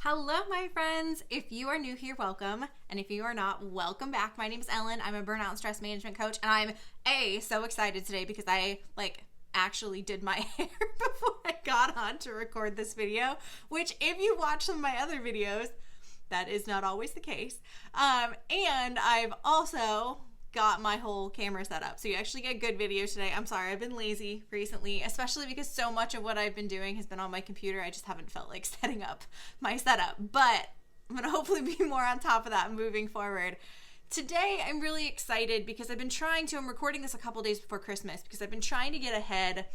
Hello, my friends. If you are new here, welcome. And if you are not, welcome back. My name is Ellen. I'm a burnout and stress management coach. And I'm so excited today because I actually did my hair before I got on to record this video, which if you watch some of my other videos, that is not always the case. And I've also got my whole camera set up, so you actually get good video today. I'm sorry, I've been lazy recently, especially because so much of what I've been doing has been on my computer. I just haven't felt like setting up my setup, but I'm gonna hopefully be more on top of that moving forward. Today I'm really excited because I'm recording this a couple days before Christmas because I've been trying to get ahead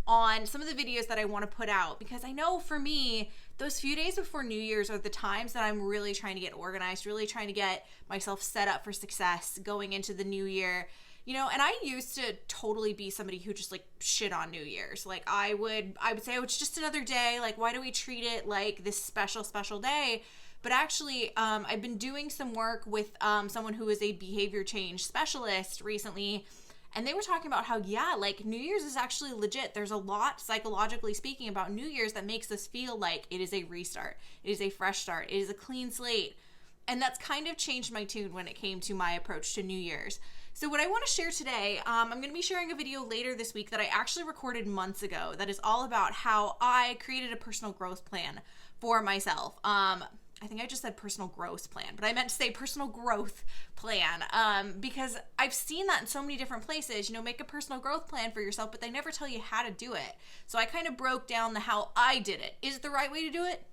on some of the videos that I want to put out, because I know for me, those few days before New Year's are the times that I'm really trying to get organized, really trying to get myself set up for success going into the new year. And I used to totally be somebody who just shit on New Year's. I would say, oh, it's just another day. Why do we treat it like this special day? But actually, I've been doing some work with someone who is a behavior change specialist recently. And they were talking about how, New Year's is actually legit. There's a lot, psychologically speaking, about New Year's that makes us feel like it is a restart. It is a fresh start. It is a clean slate. And that's kind of changed my tune when it came to my approach to New Year's. So what I want to share today, I'm going to be sharing a video later this week that I actually recorded months ago that is all about how I created a personal growth plan for myself. I think I just said personal growth plan, but I meant to say personal growth plan because I've seen that in so many different places. Make a personal growth plan for yourself, but they never tell you how to do it. So I kind of broke down how I did it. Is it the right way to do it?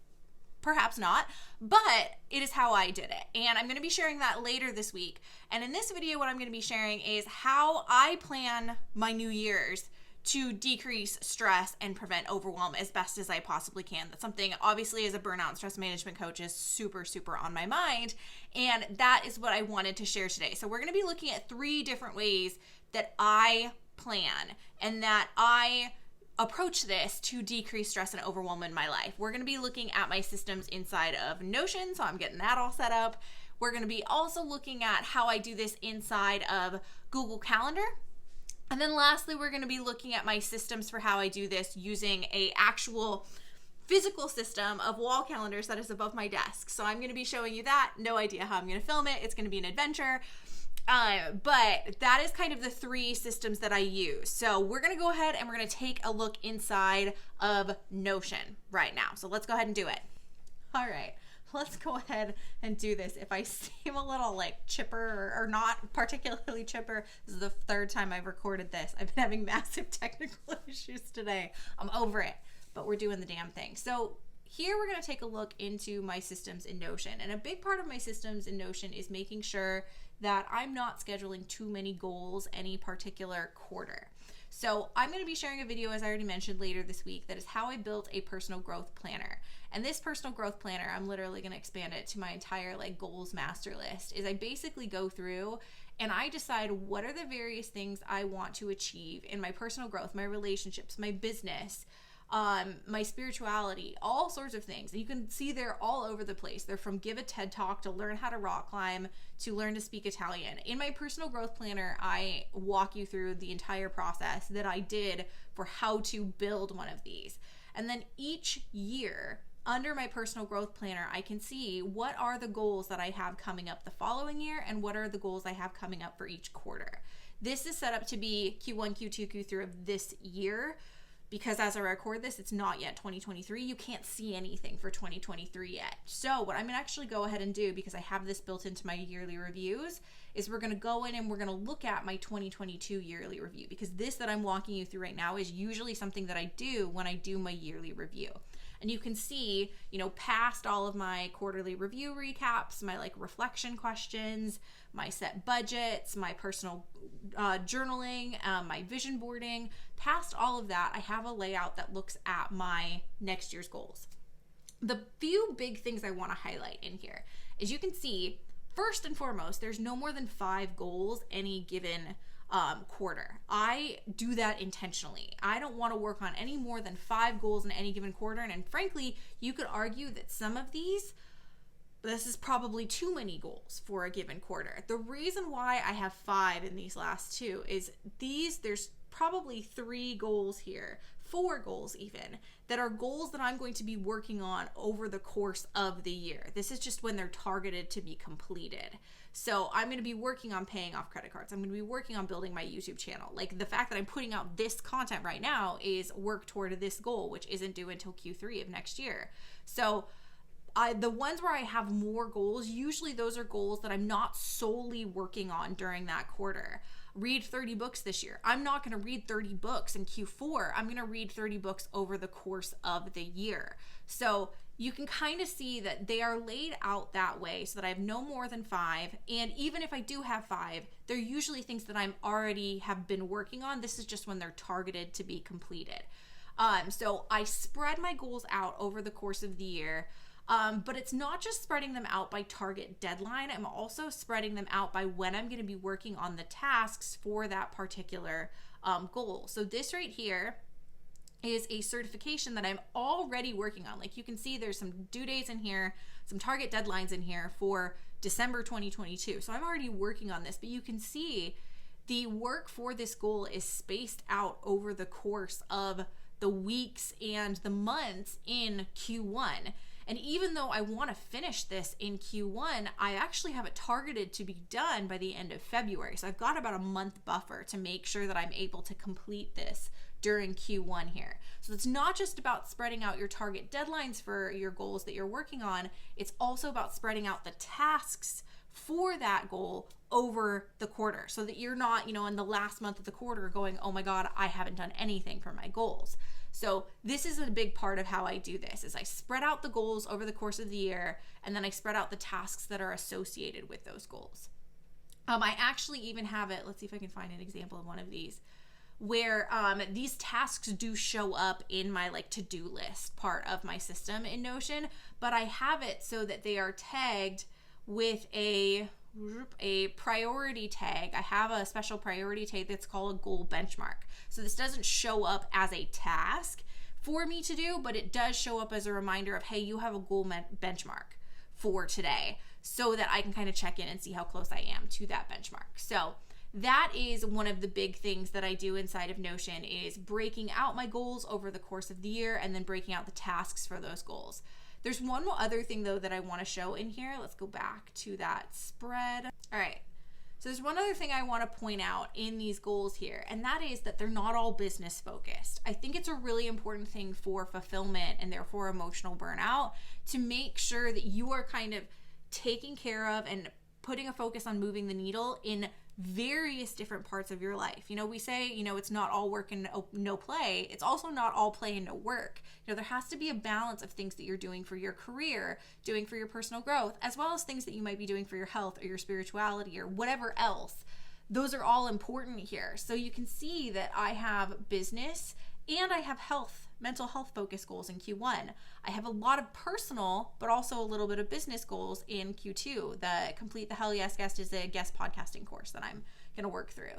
Perhaps not, but it is how I did it. And I'm going to be sharing that later this week. And in this video, what I'm going to be sharing is how I plan my New Year's to decrease stress and prevent overwhelm as best as I possibly can. That's something, obviously, as a burnout and stress management coach, is super on my mind. And that is what I wanted to share today. So we're going to be looking at 3 different ways that I plan and that I approach this to decrease stress and overwhelm in my life. We're going to be looking at my systems inside of Notion, so I'm getting that all set up. We're going to be also looking at how I do this inside of Google Calendar. And then lastly, we're going to be looking at my systems for how I do this using a actual physical system of wall calendars that is above my desk. So I'm going to be showing you that. No idea how I'm going to film it. It's going to be an adventure. But that is kind of the 3 systems that I use. So we're going to go ahead and we're going to take a look inside of Notion right now. So let's go ahead and do it. All right. Let's go ahead and do this. If I seem a little chipper or not particularly chipper, this is the 3rd time I've recorded this. I've been having massive technical issues today. I'm over it, but we're doing the damn thing. So here we're going to take a look into my systems in Notion. And a big part of my systems in Notion is making sure that I'm not scheduling too many goals any particular quarter. So I'm going to be sharing a video, as I already mentioned, later this week that is how I built a personal growth planner. And this personal growth planner, I'm literally going to expand it to my entire goals master list, is I basically go through and I decide what are the various things I want to achieve in my personal growth, my relationships, my business, my spirituality, all sorts of things. And you can see they're all over the place. They're from give a TED talk to learn how to rock climb to learn to speak Italian. In my personal growth planner, I walk you through the entire process that I did for how to build one of these. And then each year under my personal growth planner, I can see what are the goals that I have coming up the following year and what are the goals I have coming up for each quarter. This is set up to be Q1, Q2, Q3 of this year. Because as I record this, it's not yet 2023. You can't see anything for 2023 yet. So what I'm gonna actually go ahead and do, because I have this built into my yearly reviews, is we're gonna go in and we're gonna look at my 2022 yearly review, because this that I'm walking you through right now is usually something that I do when I do my yearly review. And you can see, past all of my quarterly review recaps, my reflection questions, my set budgets, my personal journaling, my vision boarding, past all of that, I have a layout that looks at my next year's goals. The few big things I want to highlight in here is you can see, first and foremost, there's no more than 5 goals any given quarter. I do that intentionally. I don't want to work on any more than 5 goals in any given quarter. And frankly, you could argue that some of these, this is probably too many goals for a given quarter. The reason why I have 5 in these last 2 is there's probably 3 goals here, 4 goals even that are goals that I'm going to be working on over the course of the year. This is just when they're targeted to be completed. So I'm going to be working on paying off credit cards. I'm going to be working on building my YouTube channel. Like the fact that I'm putting out this content right now is work toward this goal, which isn't due until Q3 of next year. So the ones where I have more goals, usually those are goals that I'm not solely working on during that quarter. Read 30 books this year. I'm not going to read 30 books in Q4. I'm going to read 30 books over the course of the year. So you can kind of see that they are laid out that way so that I have no more than 5. And even if I do have 5, they're usually things that I'm already have been working on. This is just when they're targeted to be completed. So I spread my goals out over the course of the year. But it's not just spreading them out by target deadline. I'm also spreading them out by when I'm going to be working on the tasks for that particular goal. So this right here is a certification that I'm already working on. Like you can see there's some due dates in here, some target deadlines in here for December 2022. So I'm already working on this, but you can see the work for this goal is spaced out over the course of the weeks and the months in Q1. And even though I want to finish this in Q1, I actually have it targeted to be done by the end of February. So I've got about a month buffer to make sure that I'm able to complete this during Q1 here. So it's not just about spreading out your target deadlines for your goals that you're working on. It's also about spreading out the tasks for that goal over the quarter so that you're not, in the last month of the quarter going, oh my God, I haven't done anything for my goals. So this is a big part of how I do this is I spread out the goals over the course of the year, and then I spread out the tasks that are associated with those goals. I actually even have it, let's see if I can find an example of one of these, where these tasks do show up in my to-do list part of my system in Notion, but I have it so that they are tagged with a priority tag. I have a special priority tag that's called a goal benchmark. So this doesn't show up as a task for me to do, but it does show up as a reminder of, hey, you have a goal benchmark for today, so that I can kind of check in and see how close I am to that benchmark. So that is one of the big things that I do inside of Notion is breaking out my goals over the course of the year and then breaking out the tasks for those goals. There's one more other thing though that I want to show in here. Let's go back to that spread. All right. So there's one other thing I want to point out in these goals here, and that is that they're not all business focused. I think it's a really important thing for fulfillment and therefore emotional burnout to make sure that you are kind of taking care of and putting a focus on moving the needle in various different parts of your life. We say, it's not all work and no play. It's also not all play and no work. There has to be a balance of things that you're doing for your career, doing for your personal growth, as well as things that you might be doing for your health or your spirituality or whatever else. Those are all important here. So you can see that I have business and I have mental health focused goals in Q1. I have a lot of personal, but also a little bit of business goals in Q2. The Complete the Hell Yes Guest is a guest podcasting course that I'm going to work through.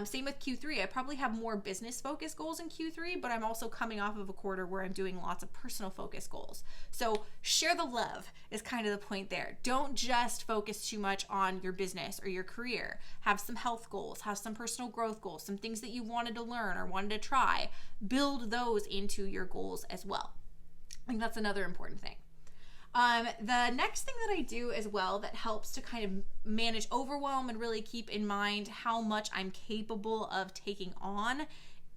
Same with Q3. I probably have more business focused goals in Q3, but I'm also coming off of a quarter where I'm doing lots of personal focused goals. So share the love is kind of the point there. Don't just focus too much on your business or your career. Have some health goals, have some personal growth goals, some things that you wanted to learn or wanted to try. Build those into your goals as well. I think that's another important thing. The next thing that I do as well that helps to kind of manage overwhelm and really keep in mind how much I'm capable of taking on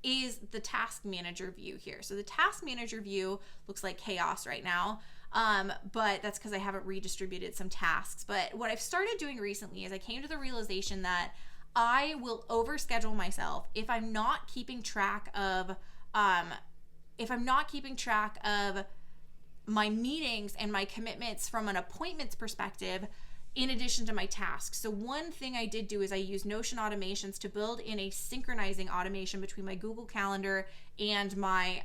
is the task manager view here. So the task manager view looks like chaos right now, but that's because I haven't redistributed some tasks. But what I've started doing recently is I came to the realization that I will overschedule myself if I'm not keeping track of my meetings and my commitments from an appointments perspective in addition to my tasks. So one thing I did do is I used Notion automations to build in a synchronizing automation between my Google Calendar and my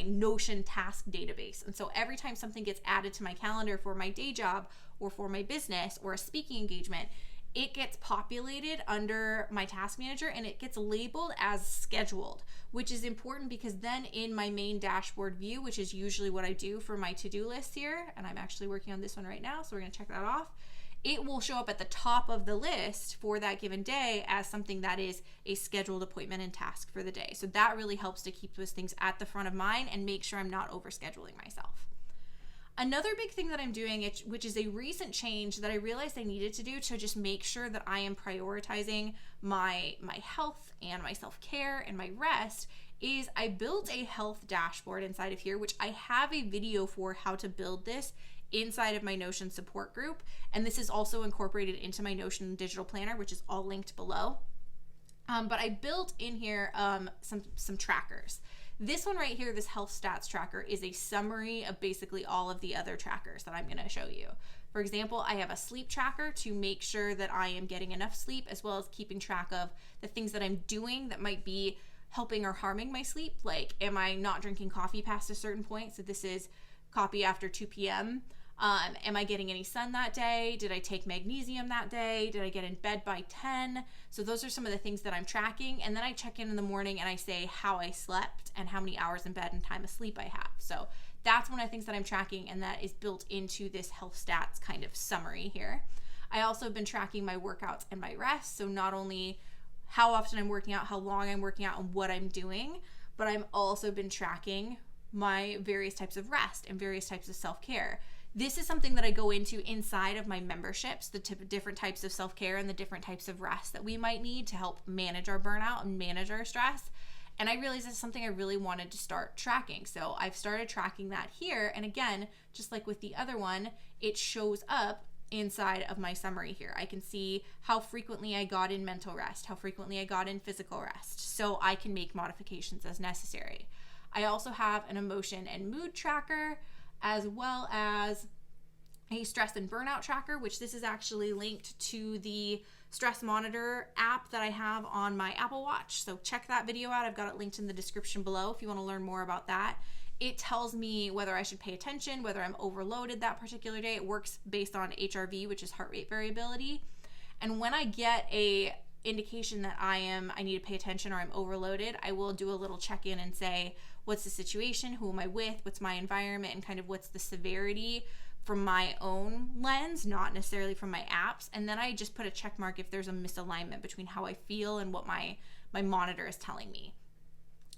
Notion task database. And so every time something gets added to my calendar for my day job or for my business or a speaking engagement, it gets populated under my task manager and it gets labeled as scheduled, which is important because then in my main dashboard view, which is usually what I do for my to-do list here, and I'm actually working on this one right now, so we're going to check that off. it will show up at the top of the list for that given day as something that is a scheduled appointment and task for the day. So that really helps to keep those things at the front of mind and make sure I'm not overscheduling myself. Another big thing that I'm doing, which is a recent change that I realized I needed to do to just make sure that I am prioritizing my health and my self-care and my rest, is I built a health dashboard inside of here, which I have a video for how to build this inside of my Notion support group. And this is also incorporated into my Notion digital planner, which is all linked below. But I built in here some trackers. This one right here, this health stats tracker, is a summary of basically all of the other trackers that I'm going to show you. For example, I have a sleep tracker to make sure that I am getting enough sleep, as well as keeping track of the things that I'm doing that might be helping or harming my sleep. Like, am I not drinking coffee past a certain point? So this is coffee after 2 p.m. Am I getting any sun that day? Did I take magnesium that day? Did I get in bed by 10? So those are some of the things that I'm tracking. And then I check in the morning and I say how I slept and how many hours in bed and time of sleep I have. So that's one of the things that I'm tracking, and that is built into this health stats kind of summary here. I also have been tracking my workouts and my rest. So not only how often I'm working out, how long I'm working out, and what I'm doing, but I've also been tracking my various types of rest and various types of self-care. This is something that I go into inside of my memberships, the different types of self-care and the different types of rest that we might need to help manage our burnout and manage our stress. And I realized it's something I really wanted to start tracking. So I've started tracking that here. And again, just like with the other one, it shows up inside of my summary here. I can see how frequently I got in mental rest, how frequently I got in physical rest, so I can make modifications as necessary. I also have an emotion and mood tracker, as well as a stress and burnout tracker, which this is actually linked to the stress monitor app that I have on my Apple Watch. So check that video out. I've got it linked in the description below if you want to learn more about that. It tells me whether I should pay attention, whether I'm overloaded that particular day. It works based on HRV, which is heart rate variability. And when I get a indication that I need to pay attention or I'm overloaded, I will do a little check-in and say, what's the situation? Who am I with? What's my environment? And kind of what's the severity from my own lens, not necessarily from my apps. And then I just put a check mark if there's a misalignment between how I feel and what my monitor is telling me.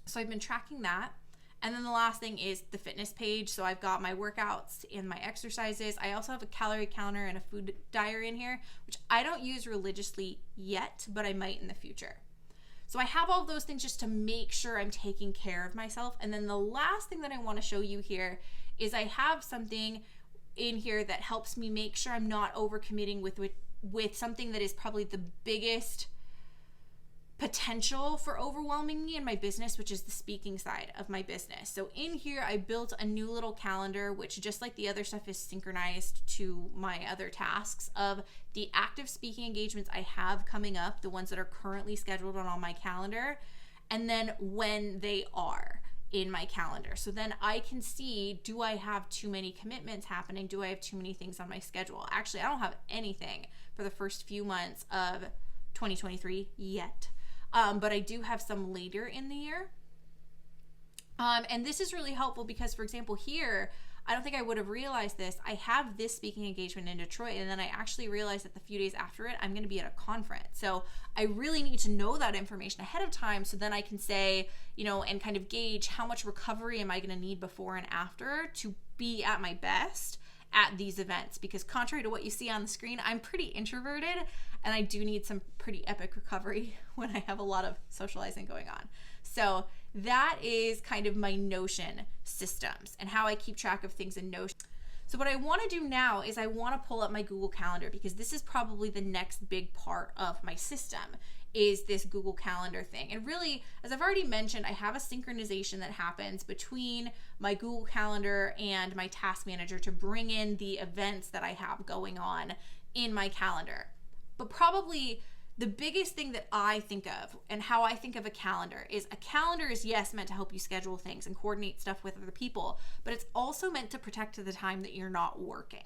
So I've been tracking that. And then the last thing is the fitness page. So I've got my workouts and my exercises. I also have a calorie counter and a food diary in here, which I don't use religiously yet, but I might in the future. So I have all of those things just to make sure I'm taking care of myself. And then the last thing that I want to show you here is I have something in here that helps me make sure I'm not overcommitting with something that is probably the biggest potential for overwhelming me in my business, which is the speaking side of my business. So in here, I built a new little calendar, which just like the other stuff is synchronized to my other tasks of the active speaking engagements I have coming up, the ones that are currently scheduled on my calendar, and then when they are in my calendar. So then I can see, do I have too many commitments happening? Do I have too many things on my schedule? Actually, I don't have anything for the first few months of 2023 yet. But I do have some later in the year. And this is really helpful because, for example, here, I don't think I would have realized this. I have this speaking engagement in Detroit, and then I actually realized that the few days after it, I'm going to be at a conference. So I really need to know that information ahead of time so then I can say, and kind of gauge how much recovery am I going to need before and after to be at my best at these events. Because contrary to what you see on the screen, I'm pretty introverted, and I do need some pretty epic recovery when I have a lot of socializing going on. So that is kind of my Notion systems and how I keep track of things in Notion. So what I want to do now is I want to pull up my Google Calendar, because this is probably the next big part of my system, is this Google Calendar thing. And really, as I've already mentioned, I have a synchronization that happens between my Google Calendar and my task manager to bring in the events that I have going on in my calendar. But probably the biggest thing that I think of and how I think of a calendar is yes, meant to help you schedule things and coordinate stuff with other people, but it's also meant to protect the time that you're not working.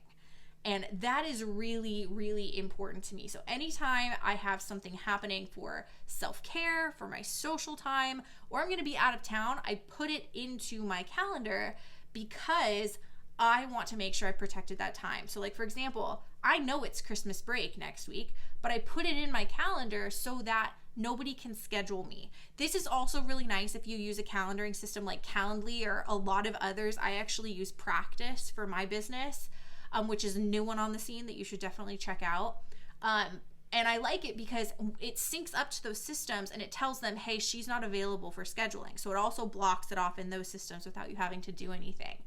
And that is really, really important to me. So anytime I have something happening for self-care, for my social time, or I'm going to be out of town, I put it into my calendar because I want to make sure I protected that time. So like, for example, I know it's Christmas break next week, but I put it in my calendar so that nobody can schedule me. This is also really nice if you use a calendaring system like Calendly or a lot of others. I actually use Practice for my business, which is a new one on the scene that you should definitely check out. And I like it because it syncs up to those systems and it tells them, hey, she's not available for scheduling. So it also blocks it off in those systems without you having to do anything.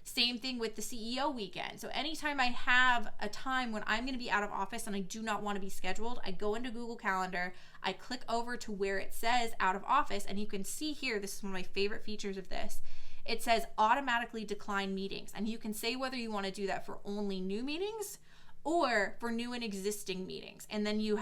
Same thing with the CEO weekend. So anytime I have a time when I'm going to be out of office and I do not want to be scheduled, I go into Google Calendar, I click over to where it says out of office, and you can see here, this is one of my favorite features of this. It says automatically decline meetings, and you can say whether you want to do that for only new meetings or for new and existing meetings. And then you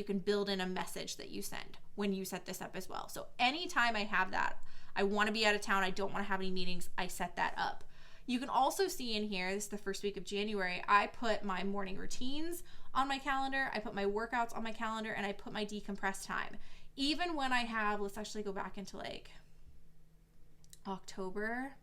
can build in a message that you send when you set this up as well. So anytime I have that, I want to be out of town, I don't want to have any meetings, I set that up. You can also see in here, this is the first week of January, I put my morning routines on my calendar, I put my workouts on my calendar, and I put my decompress time. Even when I have, let's actually go back into like October.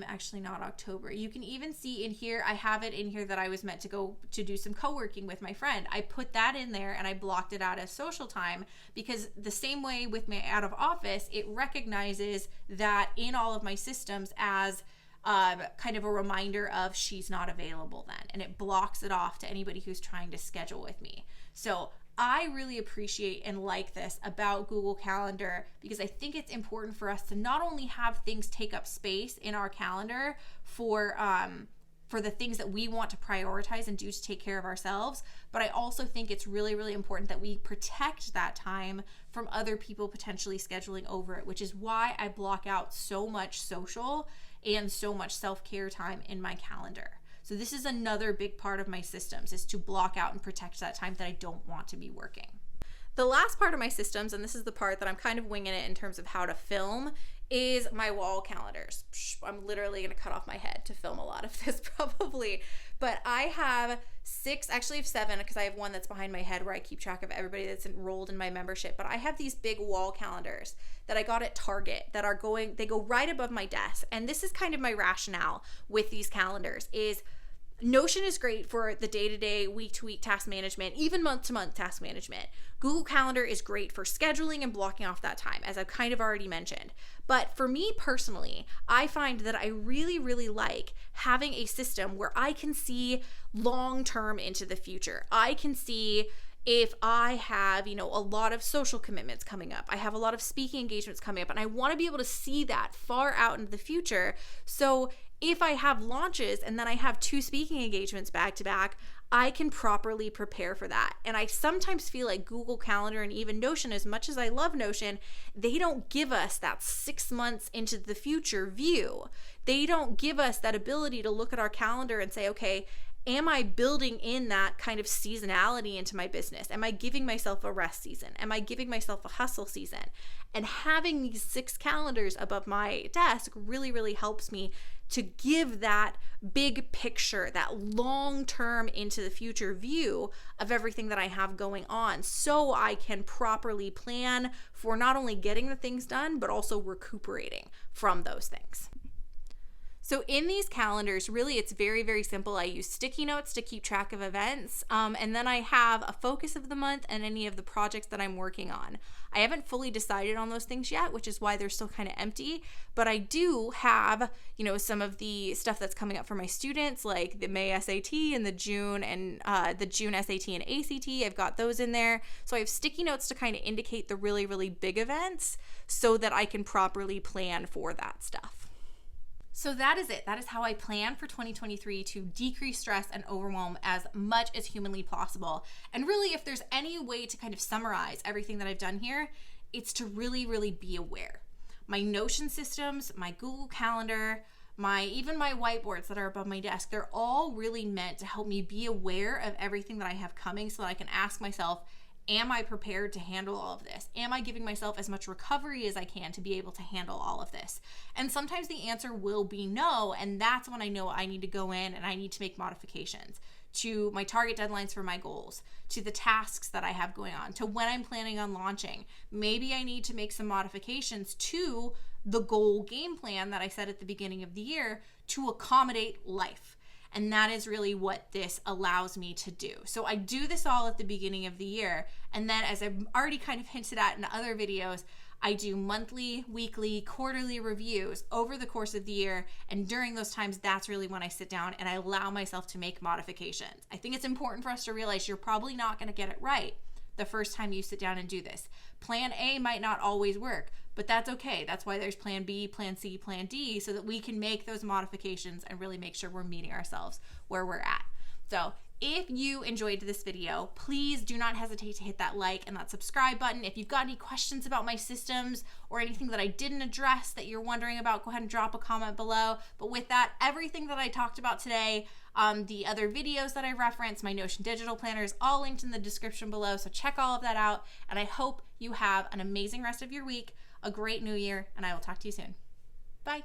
Actually not October. You can even see in here, I have it in here that I was meant to go to do some co-working with my friend. I put that in there and I blocked it out as social time because the same way with my out of office, it recognizes that in all of my systems as kind of a reminder of she's not available then, and it blocks it off to anybody who's trying to schedule with me. So I really appreciate and like this about Google Calendar because I think it's important for us to not only have things take up space in our calendar for the things that we want to prioritize and do to take care of ourselves, but I also think it's really, really important that we protect that time from other people potentially scheduling over it, which is why I block out so much social and so much self-care time in my calendar. So this is another big part of my systems, is to block out and protect that time that I don't want to be working. The last part of my systems, and this is the part that I'm kind of winging it in terms of how to film, is my wall calendars. I'm literally going to cut off my head to film a lot of this probably, but I have 6, actually I have 7 because I have one that's behind my head where I keep track of everybody that's enrolled in my membership, but I have these big wall calendars that I got at Target that they go right above my desk. And this is kind of my rationale with these calendars is Notion is great for the day-to-day, week-to-week task management, even month-to-month task management. Google Calendar is great for scheduling and blocking off that time, as I've kind of already mentioned. But for me personally, I find that I really, really like having a system where I can see long-term into the future. I can see if I have, a lot of social commitments coming up, I have a lot of speaking engagements coming up, and I want to be able to see that far out into the future. So if I have launches and then I have 2 speaking engagements back to back, I can properly prepare for that. And I sometimes feel like Google Calendar and even Notion, as much as I love Notion, they don't give us that 6 months into the future view. They don't give us that ability to look at our calendar and say, okay, am I building in that kind of seasonality into my business? Am I giving myself a rest season? Am I giving myself a hustle season? And having these 6 calendars above my desk really, really helps me to give that big picture, that long-term into the future view of everything that I have going on, so I can properly plan for not only getting the things done, but also recuperating from those things. So in these calendars, really it's very, very simple. I use sticky notes to keep track of events, and then I have a focus of the month and any of the projects that I'm working on. I haven't fully decided on those things yet, which is why they're still kind of empty, but I do have, some of the stuff that's coming up for my students, like the May SAT and the June SAT and ACT. I've got those in there. So I have sticky notes to kind of indicate the really, really big events so that I can properly plan for that stuff. So that is it. That is how I plan for 2023 to decrease stress and overwhelm as much as humanly possible. And really, if there's any way to kind of summarize everything that I've done here, it's to really, really be aware. My Notion systems, my Google Calendar, even my whiteboards that are above my desk, they're all really meant to help me be aware of everything that I have coming so that I can ask myself, am I prepared to handle all of this? Am I giving myself as much recovery as I can to be able to handle all of this? And sometimes the answer will be no, and that's when I know I need to go in and I need to make modifications to my target deadlines for my goals, to the tasks that I have going on, to when I'm planning on launching. Maybe I need to make some modifications to the goal game plan that I set at the beginning of the year to accommodate life. And that is really what this allows me to do. So I do this all at the beginning of the year. And then, as I've already kind of hinted at in other videos, I do monthly, weekly, quarterly reviews over the course of the year. And during those times, that's really when I sit down and I allow myself to make modifications. I think it's important for us to realize you're probably not going to get it right the first time you sit down and do this. Plan A might not always work, but that's okay. That's why there's plan B, plan C, plan D, so that we can make those modifications and really make sure we're meeting ourselves where we're at. So if you enjoyed this video, please do not hesitate to hit that like and that subscribe button. If you've got any questions about my systems or anything that I didn't address that you're wondering about, go ahead and drop a comment below. But with that, everything that I talked about today, the other videos that I referenced, my Notion digital planner is all linked in the description below. So check all of that out. And I hope you have an amazing rest of your week, a great new year, and I will talk to you soon. Bye.